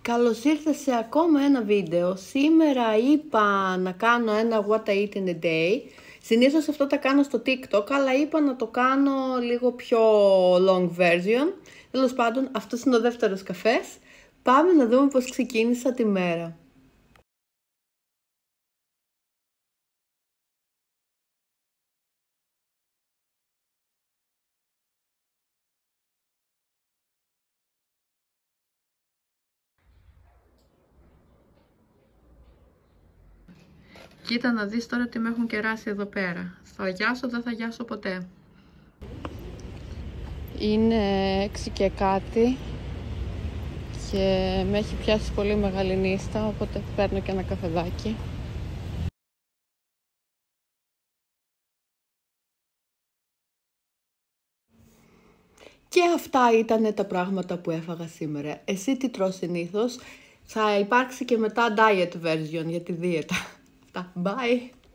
Καλώς ήρθες σε ακόμα ένα βίντεο. Σήμερα είπα να κάνω ένα What I Eat in a Day. Συνήθως αυτό τα κάνω στο TikTok, αλλά είπα να το κάνω λίγο πιο long version. Τέλος πάντων, αυτός είναι ο δεύτερος καφές. Πάμε να δούμε πώς ξεκίνησα τη μέρα. Κοίτα να δεις τώρα τι με έχουν κεράσει εδώ πέρα. Θα γιάσω, δεν θα γιάσω ποτέ. Είναι 6 και κάτι και με έχει πιάσει πολύ μεγάλη νύστα, οπότε παίρνω και ένα καφεδάκι. Και αυτά ήταν τα πράγματα που έφαγα σήμερα. Εσύ τι τρως συνήθως? Θα υπάρξει και μετά diet version για τη δίαιτα. Αυτά. Bye!